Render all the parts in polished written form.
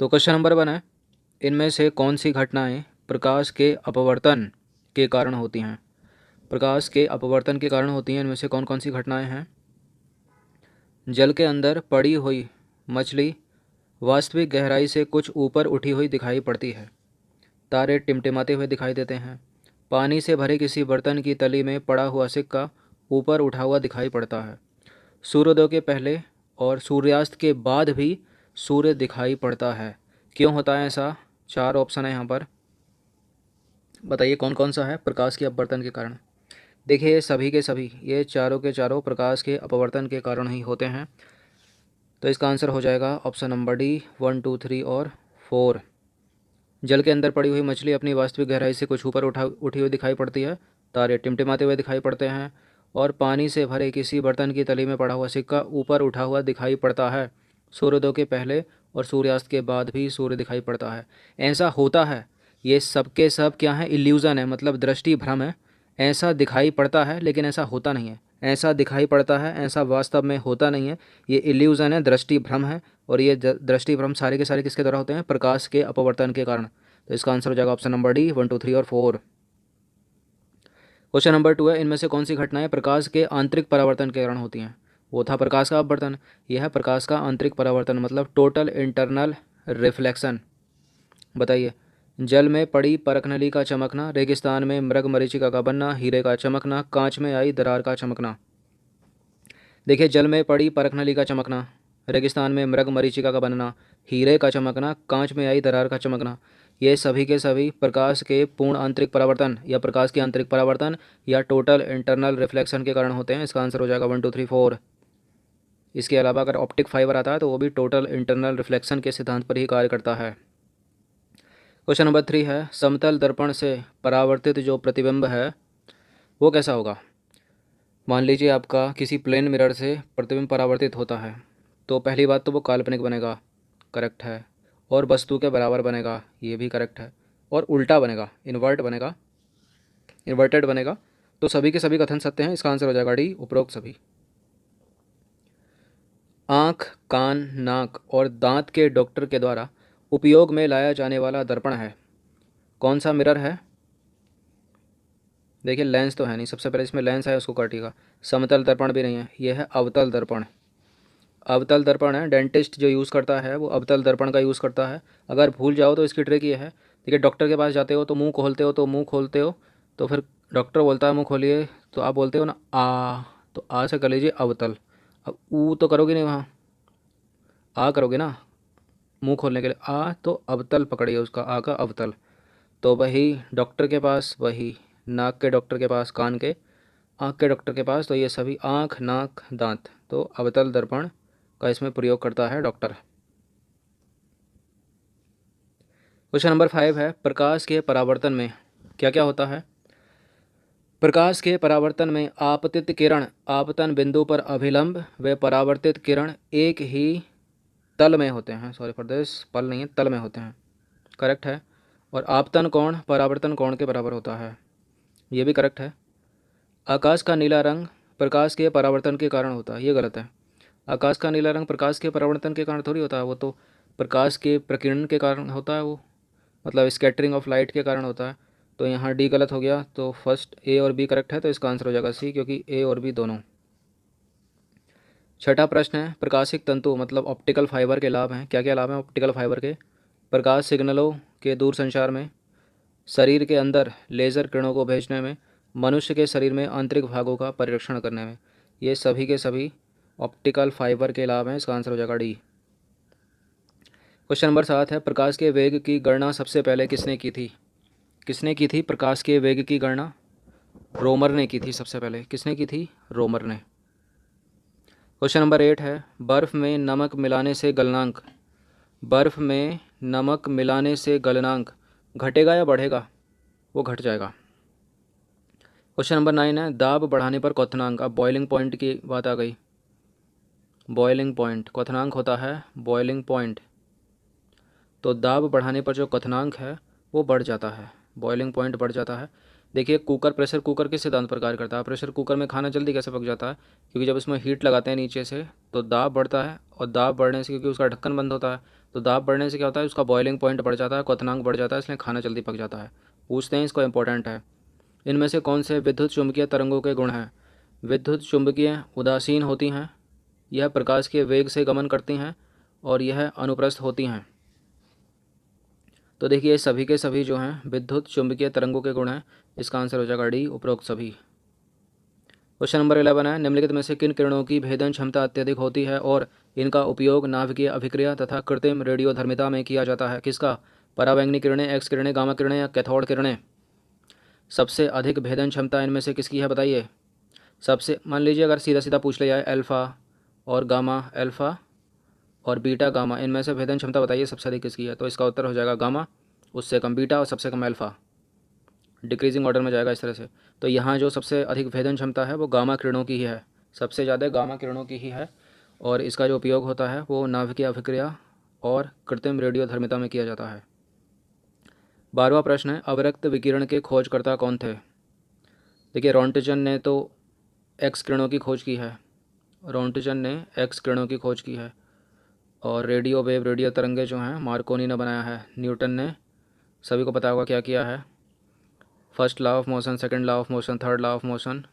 तो question number 1 है, इनमें से कौन सी घटनाएं प्रकाश के अपवर्तन के कारण होती हैं? प्रकाश के अपवर्तन के कारण होती हैं, इनमें से कौन कौन सी घटनाएं हैं? जल के अंदर पड़ी हुई मछली वास्तविक गहराई से कुछ ऊपर उठी हुई दिखाई पड़ती है। तारे टिमटिमाते हुए दिखाई देते हैं। पानी से भरे किसी बर्तन की तली में पड़ा हुआ सिक्का ऊपर उठा हुआ दिखाई पड़ता है। सूर्योदय के पहले और सूर्यास्त के बाद भी सूर्य दिखाई पड़ता है। क्यों होता है ऐसा? 4 ऑप्शन है यहाँ पर, बताइए कौन कौन सा है? प्रकाश के अपवर्तन के कारण। देखिए ये सभी के सभी, ये चारों के चारों प्रकाश के अपवर्तन के कारण ही होते हैं। तो इसका आंसर हो जाएगा ऑप्शन नंबर डी, 1, 2, 3 और 4। जल के अंदर पड़ी हुई मछली अपनी वास्तविक गहराई से कुछ ऊपर उठी हुई दिखाई पड़ती है। तारे टिमटिमाते हुए दिखाई पड़ते हैं। और पानी से भरे किसी बर्तन की तली में पड़ा हुआ सिक्का ऊपर उठा हुआ दिखाई पड़ता है। सूर्योदय के पहले और सूर्यास्त के बाद भी सूर्य दिखाई पड़ता है। ऐसा होता है, ये सब के सब क्या है? इल्यूज़न है, मतलब दृष्टि भ्रम है। ऐसा दिखाई पड़ता है लेकिन ऐसा होता नहीं है। ऐसा दिखाई पड़ता है, ऐसा वास्तव में होता नहीं है। ये इल्यूज़न है, दृष्टि भ्रम है। और ये दृष्टि भ्रम सारे के सारे किसके द्वारा होते हैं? प्रकाश के अपवर्तन के कारण। तो इसका आंसर हो जाएगा ऑप्शन नंबर डी, 1, 2, 3 और 4। क्वेश्चन नंबर 2 है, इनमें से कौन सी घटनाएं प्रकाश के आंतरिक परावर्तन के कारण होती हैं? वो था प्रकाश का अपवर्तन, यह है प्रकाश का आंतरिक परावर्तन, मतलब टोटल इंटरनल रिफ्लेक्शन। बताइए। जल में पड़ी परखनली का चमकना, रेगिस्तान में मृग मरीचिका का बनना, हीरे का चमकना, कांच में आई दरार का चमकना। देखिए, जल में पड़ी परखनली का चमकना, रेगिस्तान में मृग मरीचिका का बनना, हीरे का चमकना, कांच में आई दरार का चमकना, ये सभी के सभी प्रकाश के पूर्ण आंतरिक परावर्तन या प्रकाश के आंतरिक परावर्तन या टोटल इंटरनल रिफ्लेक्शन के कारण होते हैं। इसका आंसर हो जाएगा 1, 2, 3, 4। इसके अलावा अगर ऑप्टिक फाइबर आता है तो वो भी टोटल इंटरनल रिफ्लेक्शन के सिद्धांत पर ही कार्य करता है। क्वेश्चन नंबर 3 है, समतल दर्पण से परावर्तित जो प्रतिबिंब है वो कैसा होगा? मान लीजिए आपका किसी प्लेन मिरर से प्रतिबिंब परावर्तित होता है, तो पहली बात तो वो काल्पनिक बनेगा, करेक्ट है। और वस्तु के बराबर बनेगा, ये भी करेक्ट है। और उल्टा बनेगा, इन्वर्टेड बनेगा। तो सभी के सभी कथन सत्य हैं। इसका आंसर हो जाएगा डी, उपरोक्त सभी। आँख, कान, नाक और दांत के डॉक्टर के द्वारा उपयोग में लाया जाने वाला दर्पण है, कौन सा मिरर है? देखिए लेंस तो है नहीं, सबसे पहले इसमें लेंस है उसको काटिएगा। समतल दर्पण भी नहीं है, यह है अवतल दर्पण। अवतल दर्पण है, डेंटिस्ट जो यूज़ करता है वो अवतल दर्पण का यूज़ करता है। अगर भूल जाओ तो इसकी ट्रिक ये है, देखिए डॉक्टर के पास जाते हो तो मुंह खोलते हो तो फिर डॉक्टर बोलता है मुंह खोलिए, तो आप बोलते हो ना आ, तो आ से कर लीजिए अवतल। अब ऊ तो करोगे नहीं, वहाँ आ करोगे ना मुंह खोलने के लिए, आ तो अवतल पकड़िए उसका, आ का अवतल। तो वही डॉक्टर के पास, वही नाक के डॉक्टर के पास, कान के, आँख के डॉक्टर के पास, तो ये सभी आँख, नाक, दांत, तो अवतल दर्पण का इसमें प्रयोग करता है डॉक्टर। क्वेश्चन नंबर 5 है, प्रकाश के परावर्तन में क्या क्या होता है? प्रकाश के परावर्तन में आपतित किरण आपतन बिंदु पर अभिलंब व परावर्तित किरण एक ही तल में होते हैं, सॉरी फॉर दिस, पल नहीं है, तल में होते हैं, करेक्ट है। और आपतन कोण परावर्तन कोण के बराबर होता है, ये भी करेक्ट है। आकाश का नीला रंग प्रकाश के परावर्तन के कारण होता है, ये गलत है। आकाश का नीला रंग प्रकाश के परावर्तन के कारण थोड़ी होता है, वो तो प्रकाश के प्रकीर्णन के कारण होता है, वो मतलब स्कैटरिंग ऑफ लाइट के कारण होता है। तो यहाँ डी गलत हो गया, तो फर्स्ट ए और बी करेक्ट है, तो इसका आंसर हो जाएगा सी, क्योंकि ए और बी दोनों। छठा प्रश्न है, प्रकाशिक तंतु मतलब ऑप्टिकल फाइबर के लाभ हैं, क्या क्या लाभ हैं ऑप्टिकल फाइबर के? प्रकाश सिग्नलों के दूर संचार में, शरीर के अंदर लेज़र किरणों को भेजने में, मनुष्य के शरीर में आंतरिक भागों का परीक्षण करने में, ये सभी के सभी ऑप्टिकल फाइबर के लाभ हैं। इसका आंसर हो जाएगा डी। क्वेश्चन नंबर 7 है, प्रकाश के वेग की गणना सबसे पहले किसने की थी? किसने की थी प्रकाश के वेग की गणना? रोमर ने की थी सबसे पहले। किसने की थी? रोमर ने। क्वेश्चन नंबर 8 है, बर्फ़ में नमक मिलाने से गलनांक, बर्फ़ में नमक मिलाने से गलनांक घटेगा या बढ़ेगा? वो घट जाएगा। क्वेश्चन नंबर 9 है, दाब बढ़ाने पर क्वथनांक, अब बॉइलिंग पॉइंट की बात आ गई। बॉइलिंग पॉइंट क्वथनांक होता है बॉइलिंग पॉइंट, तो दाब बढ़ाने पर जो क्वथनांक है वो बढ़ जाता है, बॉइलिंग पॉइंट बढ़ जाता है। देखिए कुकर, प्रेशर कुकर किस सिद्धांत पर कार्य करता है? प्रेशर कुकर में खाना जल्दी कैसे पक जाता है? क्योंकि जब उसमें हीट लगाते हैं नीचे से तो दाब बढ़ता है, और दाब बढ़ने से क्योंकि उसका ढक्कन बंद होता है तो दाब बढ़ने से क्या होता है, उसका बॉइलिंग पॉइंट बढ़ जाता है, क्वथनांक बढ़ जाता है, इसलिए खाना जल्दी पक जाता है। पूछते हैं, इसको इंपॉर्टेंट है। इनमें से कौन से विद्युत चुम्बकीय तरंगों के गुण हैं? विद्युत चुम्बकीय उदासीन होती हैं, यह प्रकाश के वेग से गमन करती हैं, और यह अनुप्रस्थ होती हैं। तो देखिए सभी के सभी जो हैं विद्युत चुम्बकीय तरंगों के गुण हैं। इसका आंसर हो जाएगा डी, उपरोक्त सभी। क्वेश्चन नंबर 11 है, निम्नलिखित में से किन किरणों की भेदन क्षमता अत्यधिक होती है और इनका उपयोग नाभिकीय अभिक्रिया तथा कृत्रिम रेडियोधर्मिता में किया जाता है? किसका? पराबैंगनी किरणें, एक्स किरणें, गामा किरणें या कैथोड किरणें? सबसे अधिक भेदन क्षमता इनमें से किसकी है बताइए? सबसे, मान लीजिए अगर सीधा सीधा पूछ लिया जाए अल्फ़ा और गामा, अल्फ़ा और बीटा गामा, इनमें से भेदन क्षमता बताइए सबसे अधिक किसकी है? तो इसका उत्तर हो जाएगा गामा, उससे कम बीटा और सबसे कम अल्फ़ा। डिक्रीजिंग ऑर्डर में जाएगा इस तरह से। तो यहाँ जो सबसे अधिक भेदन क्षमता है वो गामा किरणों की ही है, सबसे ज़्यादा गामा किरणों की ही है, और इसका जो उपयोग होता है वो नाभिकीय अभिक्रिया और कृत्रिम रेडियोधर्मिता में किया जाता है। 12वां प्रश्न है, अवरक्त विकिरण के खोजकर्ता कौन थे? देखिए रोंटजन ने तो एक्स किरणों की खोज की है, रोंटजन ने एक्स किरणों की खोज की है, और रेडियो वेव, रेडियो तरंगे जो हैं मार्कोनी ने बनाया है। न्यूटन ने, सभी को पता होगा क्या किया है, first law of motion, second law of motion, third law of motion.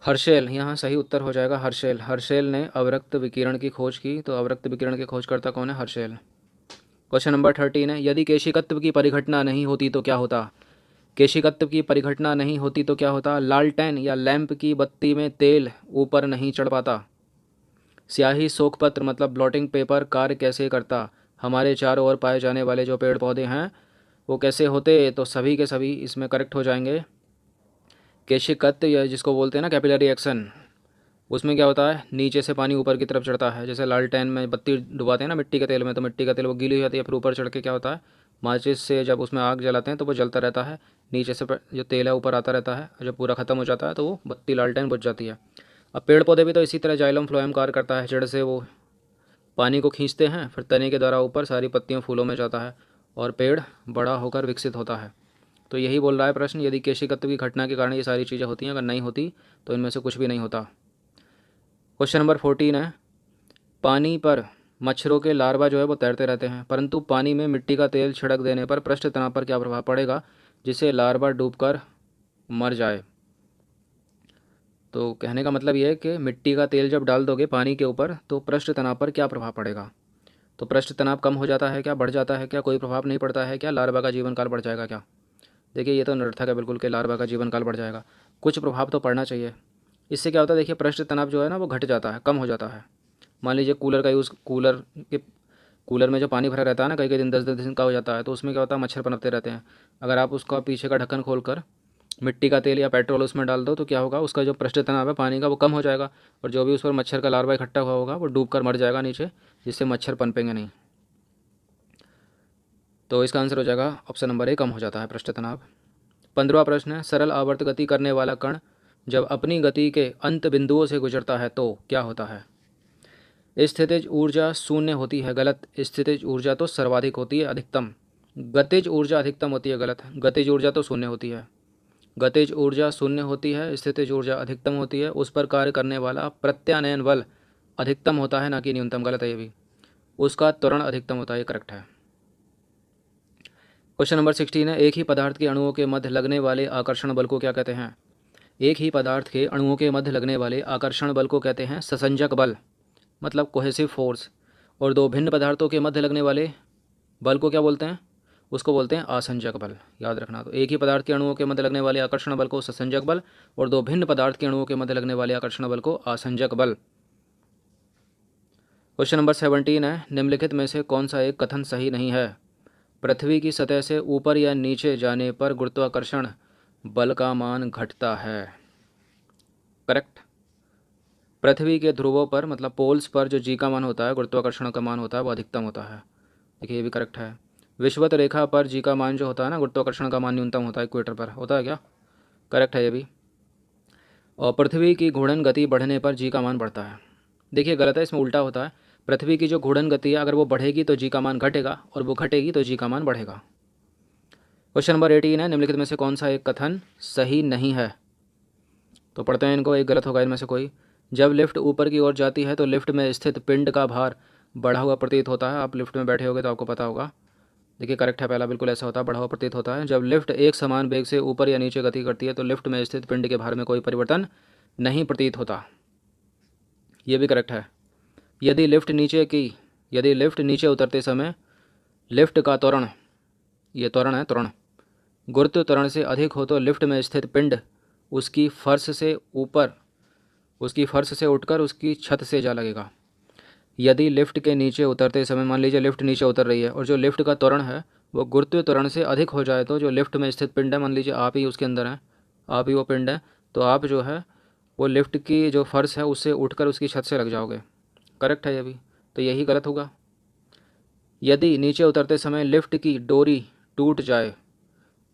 Herschel, यहाँ सही उत्तर हो जाएगा हर्शेल। हर्शेल ने अवरक्त विकिरण की खोज की, तो अवरक्त विकिरण के खोजकर्ता कौन है? हर्शेल। क्वेश्चन नंबर 13 है, यदि केशिकत्व की परिघटना नहीं होती तो क्या होता? केशिकत्व की परिघटना नहीं होती तो क्या होता? लालटेन या लैंप की बत्ती में तेल ऊपर नहीं चढ़ पाता। स्याही शोकपत्र मतलब ब्लॉटिंग पेपर कार्य कैसे करता? हमारे चारों ओर पाए जाने वाले जो पेड़ पौधे हैं वो कैसे होते? तो सभी के सभी इसमें करेक्ट हो जाएंगे। केशिकत्व या जिसको बोलते हैं ना कैपिलरी एक्शन, उसमें क्या होता है, नीचे से पानी ऊपर की तरफ चढ़ता है। जैसे लालटेन में बत्ती डुबाते हैं ना मिट्टी के तेल में, तो मिट्टी का तेल वो गीली हो जाती है, फिर ऊपर चढ़ के क्या होता है, माचिस से जब उसमें आग जलाते हैं तो वो जलता रहता है, नीचे से जो तेल है ऊपर आता रहता है, जब पूरा ख़त्म हो जाता है तो वो बत्ती लालटेन बुझ जाती है। अब पेड़ पौधे भी तो इसी तरह जाइलम फ्लोएम कार्य करता है, जड़ से वो पानी को खींचते हैं, फिर तने के द्वारा ऊपर सारी पत्तियों फूलों में जाता है और पेड़ बड़ा होकर विकसित होता है। तो यही बोल रहा है प्रश्न, यदि केशिकत्व की घटना के कारण ये सारी चीज़ें होती हैं, अगर नहीं होती तो इनमें से कुछ भी नहीं होता। क्वेश्चन नंबर 14 है, पानी पर मच्छरों के लार्वा जो है वो तैरते रहते हैं, परंतु पानी में मिट्टी का तेल छिड़क देने पर पृष्ठ तनाव पर क्या प्रभाव पड़ेगा जिससे लार्वा डूबकर मर जाए? तो कहने का मतलब ये है कि मिट्टी का तेल जब डाल दोगे पानी के ऊपर तो पृष्ठ तनाव पर क्या प्रभाव पड़ेगा? तो पृष्ठ तनाव कम हो जाता है क्या, बढ़ जाता है क्या, कोई प्रभाव नहीं पड़ता है क्या, लार्वा का जीवन काल बढ़ जाएगा क्या? देखिए ये तो निरर्थक है बिल्कुल कि लार्वा का जीवन काल बढ़ जाएगा, कुछ प्रभाव तो पड़ना चाहिए। इससे क्या होता है, देखिए पृष्ठ तनाव जो है ना वो घट जाता है, कम हो जाता है। मान लीजिए कूलर का यूज़, कूलर में जो पानी भरा रहता है ना, कई कई दिन 10-10 दिन का हो जाता है, तो उसमें क्या होता है, मच्छर पनपते रहते हैं। अगर आप उसका पीछे का ढक्कन खोलकर मिट्टी का तेल या पेट्रोल उसमें डाल दो तो क्या होगा, उसका जो पृष्ठ तनाव है पानी का वो कम हो जाएगा, और जो भी उस पर मच्छर का लार्वा इकट्ठा हुआ होगा वो डूब कर मर जाएगा नीचे, जिससे मच्छर पनपेंगे नहीं। तो इसका आंसर हो जाएगा ऑप्शन नंबर ए, कम हो जाता है पृष्ठ तनाव। 15वां प्रश्न है, सरल आवर्त गति करने वाला कण जब अपनी गति के अंत बिंदुओं से गुजरता है तो क्या होता है? स्थितिज ऊर्जा शून्य होती है, गलत। स्थितिज ऊर्जा तो सर्वाधिक होती है, अधिकतम। गतिज ऊर्जा अधिकतम होती है, गलत। गतिज ऊर्जा तो शून्य होती है। गतिज ऊर्जा शून्य होती है, स्थितिज ऊर्जा अधिकतम होती है। उस पर कार्य करने वाला प्रत्यानयन बल अधिकतम होता है, ना कि न्यूनतम, गलत है ये भी। उसका त्वरण अधिकतम होता है, ये करेक्ट है। क्वेश्चन नंबर 16 है, एक ही पदार्थ के अणुओं के मध्य लगने वाले आकर्षण बल को क्या कहते हैं? एक ही पदार्थ के अणुओं के मध्य लगने वाले आकर्षण बल को कहते हैं ससंजक बल, मतलब कोहेसिव फोर्स। और दो भिन्न पदार्थों के मध्य लगने वाले बल को क्या बोलते हैं? उसको बोलते हैं आसंजक बल, याद रखना। तो एक ही पदार्थ के अणुओं के मध्य लगने वाले आकर्षण बल को ससंजक बल, और दो भिन्न पदार्थ के अणुओं के मध्य लगने वाले आकर्षण बल को आसंजक बल। क्वेश्चन नंबर 17 है, निम्नलिखित में से कौन सा एक कथन सही नहीं है? पृथ्वी की सतह से ऊपर या नीचे जाने पर गुरुत्वाकर्षण बल का मान घटता है, करेक्ट। पृथ्वी के ध्रुवों पर मतलब पोल्स पर जो जी का मान होता है, गुरुत्वाकर्षण का मान होता है, वो अधिकतम होता है। देखिए ये भी करेक्ट है। विषुवत रेखा पर जी का मान जो होता है ना, गुरुत्वाकर्षण का मान न्यूनतम होता है, इक्वेटर पर होता है क्या, करेक्ट है ये भी। और पृथ्वी की घूर्णन गति बढ़ने पर जी का मान बढ़ता है, देखिए गलत है, इसमें उल्टा होता है। पृथ्वी की जो घूर्णन गति है अगर वो बढ़ेगी तो जी का मान घटेगा, और वो घटेगी तो जी का मान बढ़ेगा। क्वेश्चन नंबर 18 है, निम्नलिखित में से कौन सा एक कथन सही नहीं है? तो पढ़ते हैं इनको, एक गलत होगा इनमें से कोई। जब लिफ्ट ऊपर की ओर जाती है तो लिफ्ट में स्थित पिंड का भार बढ़ा हुआ प्रतीत होता है। आप लिफ्ट में बैठे होगे तो आपको पता होगा। देखिए करेक्ट है पहला, बिल्कुल ऐसा होता है, बढ़ा हुआ प्रतीत होता है। जब लिफ्ट एक समान वेग से ऊपर या नीचे गति करती है तो लिफ्ट में स्थित पिंड के भार में कोई परिवर्तन नहीं प्रतीत होता। ये भी करेक्ट है। यदि लिफ्ट नीचे उतरते समय लिफ्ट का त्वरण, ये त्वरण है, त्वरण गुरुत्व त्वरण से अधिक हो तो लिफ्ट में स्थित पिंड उसकी फर्श से उठकर उसकी छत से जा लगेगा। यदि लिफ्ट के नीचे उतरते समय, मान लीजिए लिफ्ट नीचे उतर रही है और जो लिफ्ट का त्वरण है वो गुरुत्व त्वरण से अधिक हो जाए तो जो लिफ्ट में स्थित पिंड है, मान लीजिए आप ही उसके अंदर हैं, आप ही वो पिंड है, तो आप जो है वो लिफ्ट की जो फर्श है उससे उठकर उसकी छत से लग जाओगे। करेक्ट है ये भी, तो यही गलत होगा। यदि नीचे उतरते समय लिफ्ट की डोरी टूट जाए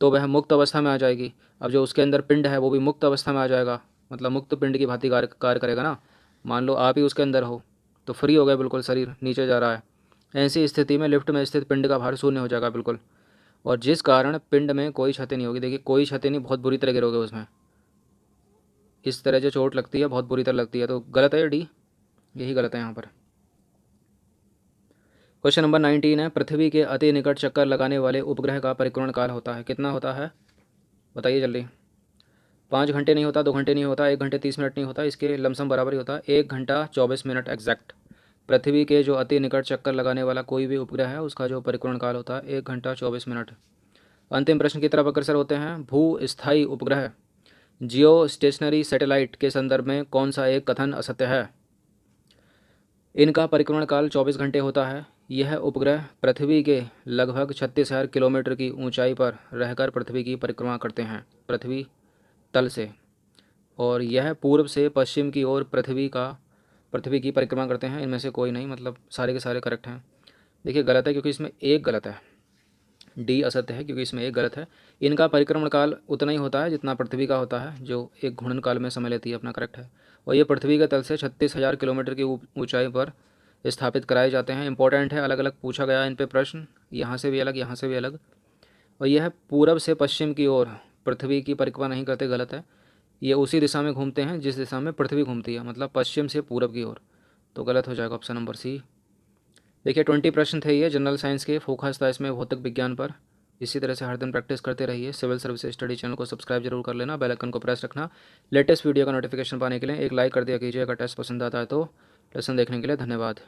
तो वह मुक्त अवस्था में आ जाएगी। अब जो उसके अंदर पिंड है वो भी मुक्त अवस्था में आ जाएगा, मतलब मुक्त पिंड की भांति कार्य करेगा ना। मान लो आप ही उसके अंदर हो तो फ्री हो गए, बिल्कुल शरीर नीचे जा रहा है। ऐसी स्थिति में लिफ्ट में स्थित पिंड का भार शून्य हो जाएगा बिल्कुल, और जिस कारण पिंड में कोई क्षति नहीं होगी। देखिए कोई क्षति नहीं, बहुत बुरी तरह गिरोगे उसमें, इस तरह जो चोट लगती है बहुत बुरी तरह लगती है। तो गलत है डी, यही गलत है यहाँ पर। क्वेश्चन नंबर 19 है, पृथ्वी के अति निकट चक्कर लगाने वाले उपग्रह का परिक्रमा काल होता है, कितना होता है बताइए जल्दी। 5 घंटे नहीं होता, 2 घंटे नहीं होता, 1 घंटे 30 मिनट नहीं होता, इसके लमसम बराबर ही होता है, 1 घंटा 24 मिनट एग्जैक्ट। पृथ्वी के जो अति निकट चक्कर लगाने वाला कोई भी उपग्रह है उसका जो परिक्रमा काल होता है 1 घंटा 24 मिनट। अंतिम प्रश्न की तरफ अग्रसर होते हैं। भू स्थायी उपग्रह जियो स्टेशनरी सैटेलाइट के संदर्भ में कौन सा एक कथन असत्य है। इनका परिक्रमण काल 24 घंटे होता है। यह उपग्रह पृथ्वी के लगभग 36,000 किलोमीटर की ऊंचाई पर रहकर पृथ्वी की परिक्रमा करते हैं, पृथ्वी तल से, और यह पूर्व से पश्चिम की ओर पृथ्वी की परिक्रमा करते हैं। इनमें से कोई नहीं, मतलब सारे के सारे करेक्ट हैं। देखिए गलत है क्योंकि इसमें एक गलत है, डी असत्य है क्योंकि इसमें एक गलत है। इनका परिक्रमण काल उतना ही होता है जितना पृथ्वी का होता है, जो एक घूर्णन काल में समय लेती है अपना, करेक्ट है। और ये पृथ्वी के तल से 36,000 किलोमीटर की ऊंचाई पर स्थापित कराए जाते हैं। इंपॉर्टेंट है, अलग अलग पूछा गया इन पे प्रश्न, यहाँ से भी अलग, यहाँ से भी अलग। और यह पूरब से पश्चिम की ओर पृथ्वी की परिक्रमा नहीं करते, गलत है। ये उसी दिशा में घूमते हैं जिस दिशा में पृथ्वी घूमती है, मतलब पश्चिम से पूरब की ओर, तो गलत हो जाएगा ऑप्शन नंबर सी। देखिए 20 प्रश्न थे ये जनरल साइंस के, फोकस था इसमें भौतिक विज्ञान पर। इसी तरह से हर दिन प्रैक्टिस करते रहिए। सिविल सर्विस स्टडी चैनल को सब्सक्राइब जरूर कर लेना, बेल आइकन को प्रेस रखना। लेटेस्ट वीडियो का नोटिफिकेशन पाने के लिए एक लाइक कर दिया कीजिए। अगर टेस्ट पसंद आता है तो। लेसन देखने के लिए धन्यवाद।